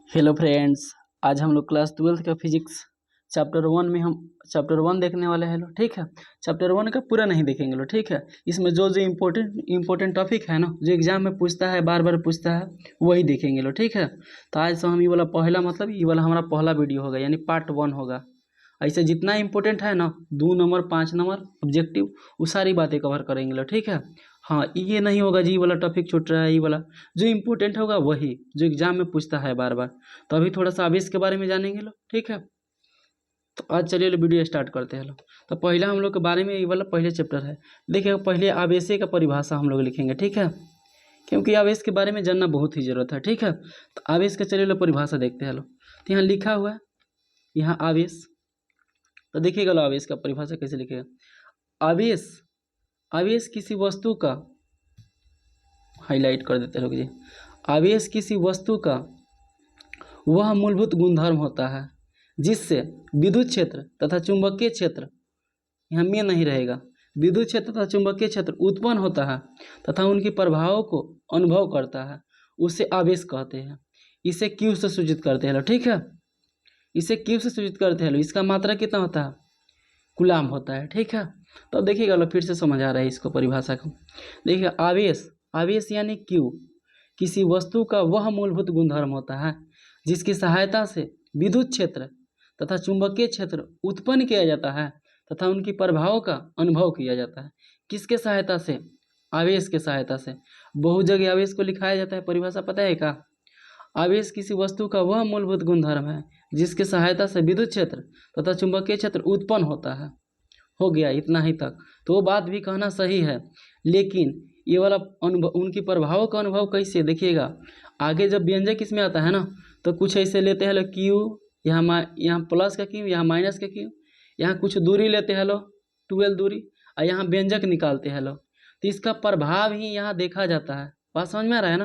Hello friends, आज हम लोग क्लास 12th का फिजिक्स चैप्टर वन देखने वाले हैं। लो ठीक है, चैप्टर वन का पूरा नहीं देखेंगे। लो ठीक है, इसमें जो जो इम्पोर्टेंट टॉपिक है ना, जो एग्जाम में पूछता है, बार बार पूछता है, वही देखेंगे। लो ठीक है, तो आज से हम ये वाला पहला मतलब ये वाला हमारा पहला वीडियो होगा, यानी पार्ट 1 होगा। ऐसे जितना इंपॉर्टेंट है ना, 2 नंबर 5 नंबर ऑब्जेक्टिव, वो सारी बातें कवर करेंगे। लो ठीक है, हाँ ये नहीं होगा जी वाला टॉपिक छूट रहा है, ये वाला जो इम्पोर्टेंट होगा वही जो एग्जाम में पूछता है बार बार। तो अभी थोड़ा सा आवेश के बारे में जानेंगे। लो ठीक है, तो आज चलिए वीडियो स्टार्ट करते हैं। लो तो पहला हम लोग के बारे में ये वाला पहले चैप्टर है। देखिए पहले आवेश का परिभाषा हम लोग लिखेंगे, ठीक है, क्योंकि आवेश के बारे में जानना बहुत ही जरूरत है। ठीक है, तो आवेश का चलिए लो परिभाषा देखते हैं। लो तो यहाँ लिखा हुआ है, यहाँ आवेश, तो देखिएगा लो आवेश का परिभाषा कैसे लिखेगा। आवेश, आवेश किसी वस्तु का, हाईलाइट कर देते लोग जी, आवेश किसी वस्तु का वह मूलभूत गुणधर्म होता है जिससे विद्युत क्षेत्र तथा चुंबकीय क्षेत्र, यहाँ में नहीं रहेगा, विद्युत क्षेत्र तथा चुंबकीय क्षेत्र उत्पन्न होता है तथा उनके प्रभावों को अनुभव करता है, उसे आवेश कहते हैं। इसे क्यू से सूचित करते हैं। लो ठीक है, इसे क्यू से सूचित करते हैं। लो इसका मात्रा कितना होता है, कूलाम होता है। ठीक है, तो अब देखिएगा लो फिर से समझ आ रहा है इसको परिभाषा को। देखिए आवेश, आवेश यानी क्यू किसी वस्तु का वह मूलभूत गुणधर्म होता है जिसकी सहायता से विद्युत क्षेत्र तथा चुंबकीय क्षेत्र उत्पन्न किया जाता है तथा उनकी प्रभावों का अनुभव किया जाता है। किसके सहायता से, आवेश के सहायता से। बहुत जगह आवेश को लिखाया जाता है, परिभाषा पता है क्या, आवेश किसी वस्तु का वह मूलभूत गुणधर्म है जिसकी सहायता से विद्युत क्षेत्र तथा चुंबकीय क्षेत्र उत्पन्न होता है। हो गया इतना ही तक, तो वो बात भी कहना सही है, लेकिन ये वाला अनुभव, उनकी प्रभावों का अनुभव कैसे, देखिएगा आगे जब व्यंजक इसमें आता है ना, तो कुछ ऐसे लेते हैं लो क्यू, यहाँ प्लस का क्यू, यहाँ माइनस का क्यू, यहाँ कुछ दूरी लेते हैं लो 12 दूरी, और यहाँ व्यंजक निकालते हैं लो, तो इसका प्रभाव ही यहाँ देखा जाता है। बात समझ में आ रहा है ना,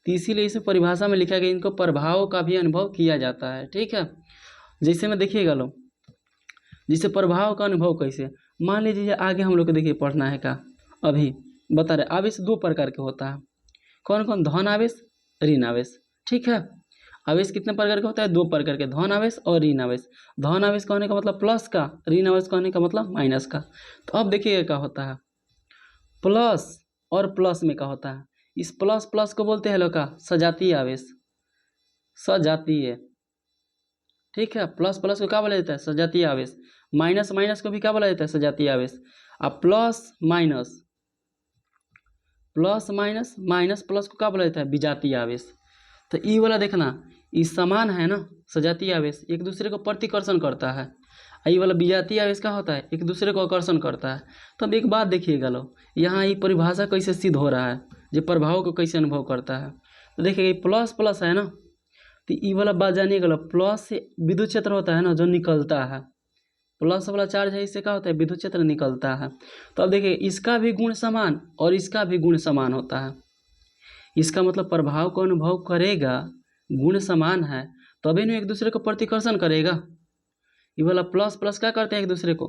तो इसीलिए इस परिभाषा में लिखा गया इनको प्रभावों का भी अनुभव किया जाता है। ठीक है, जैसे में देखिएगा लो, जिससे प्रभाव का अनुभव कैसे, मान लीजिए आगे हम लोग को देखिए पढ़ना है का, अभी बता रहे आवेश 2 प्रकार के होता है। कौन कौन, धन आवेश, ऋण आवेश। ठीक है, आवेश कितने प्रकार का होता है, 2 प्रकार के, धन आवेश और ऋण आवेश। धन आवेश कहने का मतलब प्लस का, ऋण आवेश कहने का मतलब माइनस का। तो अब देखिए क्या होता है, प्लस और प्लस में क्या होता है, इस प्लस प्लस को बोलते हैं लोग का सजातीय आवेश, सजातीय। ठीक है, प्लस प्लस को क्या बोला जाता है, सजातीय आवेश। माइनस माइनस को भी क्या बोला जाता है, सजातीय आवेश। अब plus minus, plus minus, minus plus को क्या बोला जाता है, विजातीय आवेश। तो ई वाला देखना, ये समान है ना, सजातीय आवेश एक दूसरे को प्रतिकर्षण करता है, ये वाला विजातीय आवेश का होता है एक दूसरे को आकर्षण करता है। तो अब एक बात देखिएगा लो, यहाँ ये परिभाषा कैसे सिद्ध हो रहा है, जो प्रभाव को कैसे अनुभव करता है। तो देखिए प्लस प्लस है ना, तो ये वाला बात जानिएगा लो, प्लस से विद्युत क्षेत्र होता है ना जो निकलता है, प्लस वाला चार्ज है, इससे क्या होता है, विद्युत क्षेत्र निकलता है। तो अब देखिए इसका भी गुण समान और इसका भी गुण समान होता है, इसका मतलब प्रभाव को अनुभव करेगा, गुण समान है तभी ना एक दूसरे को प्रतिकर्षण करेगा। ये वाला प्लस प्लस क्या करते हैं, एक दूसरे को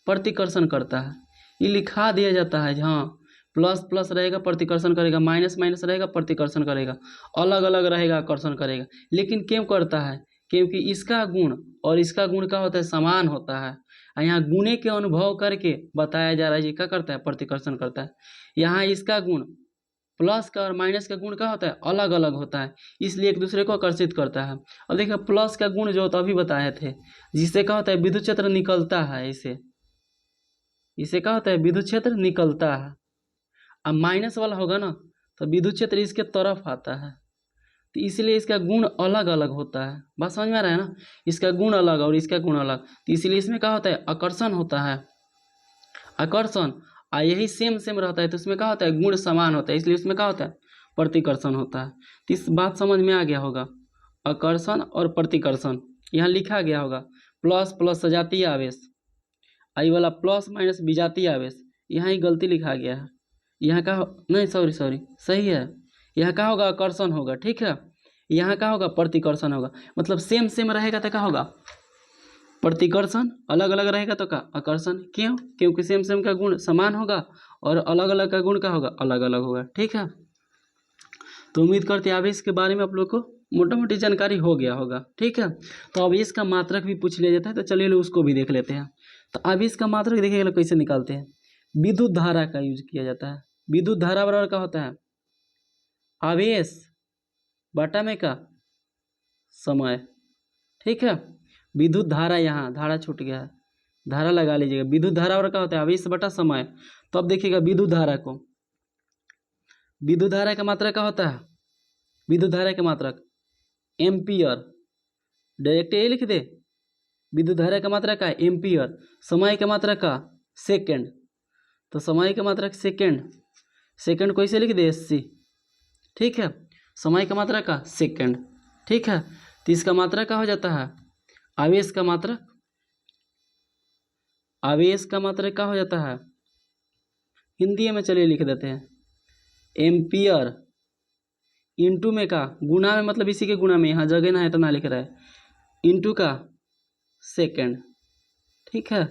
प्रतिकर्षण करता है, ये लिखा दिया जाता है। हाँ, प्लस प्लस रहेगा प्रतिकर्षण करेगा, माइनस माइनस रहेगा प्रतिकर्षण करेगा, अलग अलग रहेगा आकर्षण करेगा। लेकिन क्यों करता है, क्योंकि इसका गुण और इसका गुण क्या होता है, समान होता है। यहाँ गुणे के अनुभव करके बताया जा रहा है, ये क्या करता है, प्रतिकर्षण करता है। यहाँ इसका गुण प्लस का और माइनस का गुण क्या होता है, अलग अलग होता है, इसलिए एक दूसरे को आकर्षित करता है। और देखिए प्लस का गुण जो तो अभी बताए थे, जिससे क्या होता है, विद्युत क्षेत्र निकलता है, इसे क्या होता है, विद्युत क्षेत्र निकलता है। अब माइनस वाला होगा ना, तो विद्युत क्षेत्र इसके तरफ आता है, तो इसलिए इसका गुण अलग अलग होता है। बात समझ में आ रहा है ना, इसका गुण अलग और इसका गुण अलग, तो इसलिए इसमें क्या होता है, आकर्षण होता है, आकर्षण। यही सेम सेम रहता है तो उसमें क्या होता है, गुण समान होता है, इसलिए उसमें क्या होता है, प्रतिकर्षण होता है। तो इस बात समझ में आ गया होगा, आकर्षण और प्रतिकर्षण यहाँ लिखा गया होगा। प्लस प्लस सजातीय आवेश, आई वाला प्लस माइनस विजातीय आवेश, यहाँ ही गलती लिखा गया है, यहाँ का नहीं, सॉरी सही है, यहाँ का होगा आकर्षण होगा। ठीक है, यहाँ का होगा प्रतिकर्षण होगा, मतलब सेम सेम रहेगा तो क्या होगा, प्रतिकर्षण, अलग अलग रहेगा तो क्या, आकर्षण। क्यों, क्योंकि सेम सेम का गुण समान होगा और अलग अलग का गुण क्या होगा, अलग अलग होगा। ठीक है, तो उम्मीद करते हैं आवेश के बारे में आप लोग को मोटा मोटी जानकारी हो गया होगा। ठीक है, तो आवेश का मात्रक भी पूछ लिया जाता है, तो चलिए लोग उसको भी देख लेते हैं। तो आवेश का मात्रक देखिएगा लोग कैसे निकालते हैं। विद्युत धारा का यूज किया जाता है। विद्युत धारा बराबर का होता है आवेश बटा में का समय। ठीक है, विद्युत धारा, यहाँ धारा छूट गया है, धारा लगा लीजिएगा। विद्युत धारा बराबर का होता है आवेश बटा समय। तो अब देखिएगा विद्युत धारा को, विद्युत धारा का मात्रक का होता है, विद्युत धारा का मात्रक एम्पियर, डायरेक्ट ये लिख दे। विद्युत धारा का मात्रक का एम्पियर, समय का मात्रक का सेकंड। तो समय का मात्रक सेकंड, सेकंड को ऐसे लिख दे SC। ठीक है, समय का मात्रक का सेकंड। ठीक है, तो इसका मात्रक का हो जाता है आवेश का मात्रक, आवेश का मात्रक का हो जाता है हिंदी में चलिए लिख देते हैं एम्पियर इंटू में का गुना में, मतलब इसी के गुना में, यहाँ जगह ना है तो ना लिख रहा है, इंटू का सेकंड। ठीक है,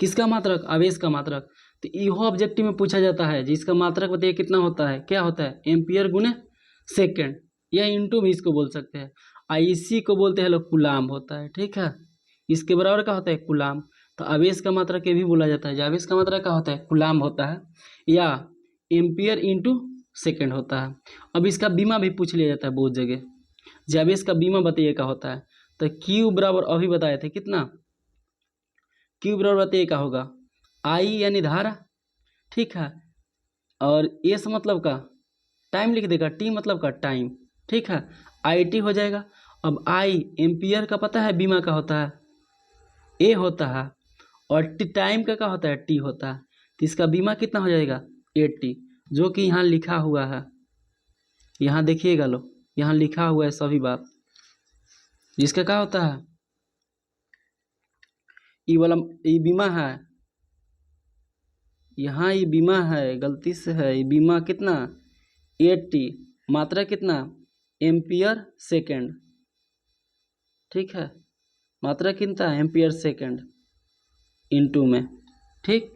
किसका मात्रक, आवेश का मात्रक। तो यह ऑब्जेक्टिव में पूछा जाता है जिसका मात्रक बताइए कितना होता है, क्या होता है एम्पियर गुने सेकंड, या इंटू भी इसको बोल सकते हैं। इसी को बोलते हैं लोग कूलाम होता है। ठीक है, इसके बराबर का होता है कूलाम। तो आवेश का मात्रक ये भी बोला जाता है, जो आवेश का मात्रक का होता है कूलाम होता है, या एम्पियर इंटू सेकेंड होता है। अब इसका बीमा भी पूछ लिया जाता है बहुत जगह, जो आवेश का बीमा बताइए का होता है। तो क्यू बराबर अभी बताए थे कितना, क्यू बराबर बताइए का होगा आई यानी धारा। ठीक है, और एस मतलब का टाइम लिख देगा, टी मतलब का टाइम। ठीक है, IT हो जाएगा। अब आई एम्पियर का पता है बीमा का होता है ए होता है, और टाइम का क्या होता है टी होता है। तो इसका बीमा कितना हो जाएगा 80, जो कि यहाँ लिखा हुआ है, यहाँ देखिएगा लो, यहाँ लिखा हुआ है सभी बात, जिसका क्या होता है ये वाला, ये बीमा है, यहाँ ये बीमा है, गलती से है, ये बीमा कितना 80, मात्रा कितना एम्पियर सेकेंड। ठीक है, मात्रा कितना एम्पियर सेकेंड इंटू में। ठीक,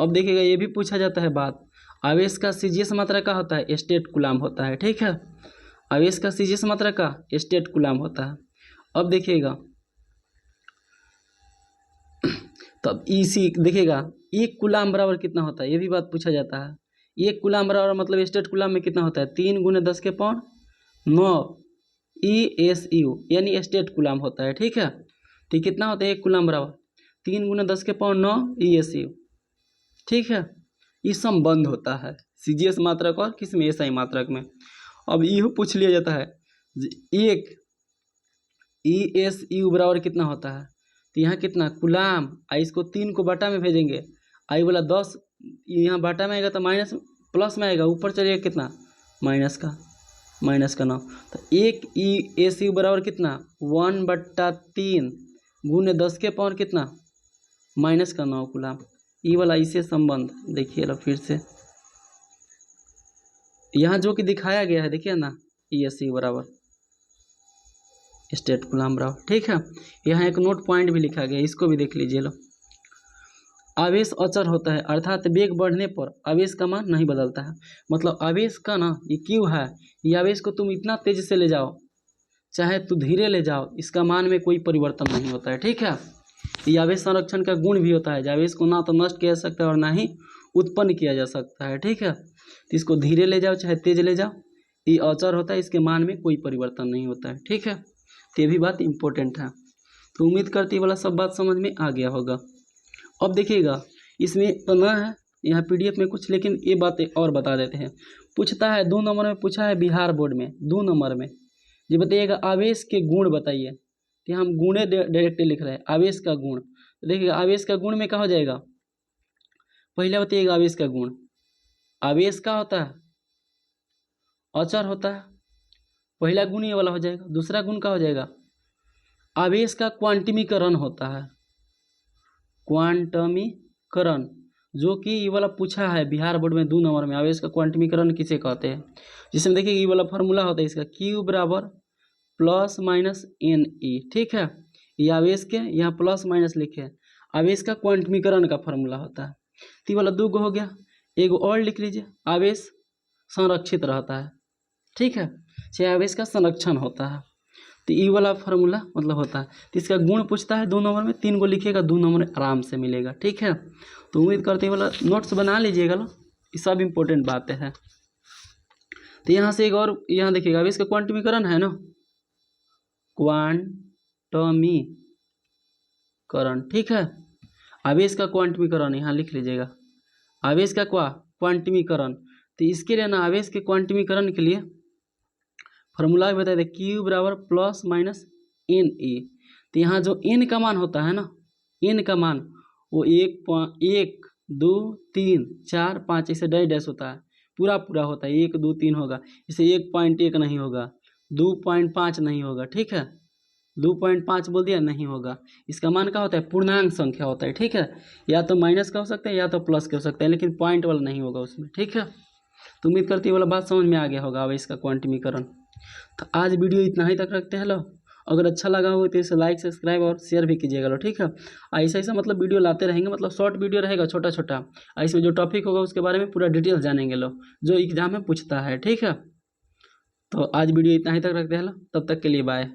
अब देखिएगा ये भी पूछा जाता है बात, आवेश का CGS मात्रा का होता है स्टेट कूलाम होता है। ठीक है, आवेश का CGS मात्रा का स्टेट कूलाम होता है। अब देखिएगा तब इसी देखिएगा एक कूलाम बराबर कितना होता है, ये भी बात पूछा जाता है। एक कूलाम बराबर मतलब स्टेट कूलाम में कितना होता है 3 × 10⁹ ESU यानी स्टेट कूलाम होता है। ठीक है, तो कितना होता है एक कूलाम बराबर 3 × 10⁹ ESU। ठीक है, ये संबंध होता है CGS मात्रक और किस में SI मात्रक में। अब यह पूछ लिया जाता है एक ESU बराबर कितना होता है, तो यहाँ कितना कूलाम, इसको 3 को बटा में भेजेंगे, आई वाला 10 यहाँ बटा में आएगा तो माइनस प्लस में आएगा, ऊपर चलिएगा कितना माइनस का 9। तो एक ESU बराबर कितना 1/3 × 10⁻⁻ कितना -9 कूलाम। ये वाला इसे संबंध देखिए फिर से, यहाँ जो कि दिखाया गया है देखिए ना, ESU बराबर स्टेट कूलाम बराबर। ठीक है, यहाँ एक नोट पॉइंट भी लिखा गया, इसको भी देख लीजिए लो। आवेश अचर होता है, अर्थात वेग बढ़ने पर आवेश का मान नहीं बदलता है। मतलब आवेश का ना ये क्यों है, ये आवेश को तुम इतना तेज से ले जाओ चाहे तू धीरे ले जाओ, इसका मान में कोई परिवर्तन नहीं होता है। ठीक है, ये आवेश संरक्षण का गुण भी होता है, आवेश को ना तो नष्ट किया जा सकता है और ना ही उत्पन्न किया जा सकता है। ठीक है, तो इसको धीरे ले जाओ चाहे तेज ले जाओ, ये अचर होता है, इसके मान में कोई परिवर्तन नहीं होता है। ठीक है, तो ये भी बात इम्पोर्टेंट है। तो उम्मीद करती वाला सब बात समझ में आ गया होगा। अब देखिएगा इसमें तो ना है यहाँ PDF में कुछ, लेकिन ये बातें और बता देते हैं। पूछता है 2 नंबर में पूछा है बिहार बोर्ड में 2 नंबर में, जी बताइएगा आवेश के गुण बताइए। कि हम गुणे डायरेक्ट लिख रहे हैं, आवेश का गुण। तो देखिएगा आवेश का गुण में क्या हो जाएगा, पहले बताइएगा आवेश का गुण, आवेश का होता है अचर होता है, पहला गुण ये वाला हो जाएगा। दूसरा गुण का हो जाएगा आवेश का क्वांटमीकरण होता है, क्वांटमीकरण, जो कि ये वाला पूछा है बिहार बोर्ड में 2 नंबर में, आवेश का क्वांटमीकरण किसे कहते हैं। जिसमें देखिए ये वाला फार्मूला होता है इसका Q बराबर +-NE। ठीक है, ये आवेश के यहाँ प्लस माइनस लिखे, आवेश का क्वांटमीकरण का फार्मूला होता है। तो ये वाला 2 गो हो गया, एक और लिख लीजिए, आवेश संरक्षित रहता है, ठीक है, क्षय आवेश का संरक्षण होता है। तो ई वाला फार्मूला मतलब होता है। तो इसका गुण पूछता है 2 नंबर में, 3 को लिखिएगा, 2 नंबर आराम से मिलेगा। ठीक है, तो उम्मीद करते हैं वाला नोट्स बना लीजिएगा लो, ये सब इम्पोर्टेंट बातें हैं। तो यहाँ से एक और यहाँ देखिएगा, अब इसका क्वांटमीकरण है ना, क्वांटमीकरण। ठीक है, आवेश का क्वांटमीकरण यहाँ लिख लीजिएगा, आवेश का क्वांटमीकरण। तो इसके लिए ना आवेश के क्वांटमीकरण के लिए फॉर्मूला भी बता दें, Q बराबर प्लस माइनस एन ए। तो यहाँ जो एन का मान होता है ना, एन का मान वो 1, 2, 3, 4, 5 ऐसे डैश डैश होता है, पूरा पूरा होता है, 1, 2, 3 होगा, इसे 1.1 नहीं होगा, 2.5 नहीं होगा। ठीक है, 2.5 बोल दिया, नहीं होगा। इसका मान क्या होता है, पूर्णांक संख्या होता है। ठीक है, या तो माइनस का हो सकता है या तो प्लस का हो सकता है, लेकिन पॉइंट वाला नहीं होगा उसमें। ठीक है, तो उम्मीद करती है वाला बात समझ में आ गया होगा अब इसका क्वांटमीकरण। तो आज वीडियो इतना ही तक रखते हैं लो, अगर अच्छा लगा हो तो इसे लाइक सब्सक्राइब और शेयर भी कीजिएगा लो। ठीक है, ऐसा ऐसा मतलब वीडियो लाते रहेंगे, मतलब शॉर्ट वीडियो रहेगा छोटा छोटा, इसमें जो टॉपिक होगा उसके बारे में पूरा डिटेल्स जानेंगे लो, जो एग्जाम में पूछता है। ठीक है, तो आज वीडियो इतना ही तक रखते हैं लो, तब तक के लिए बाय।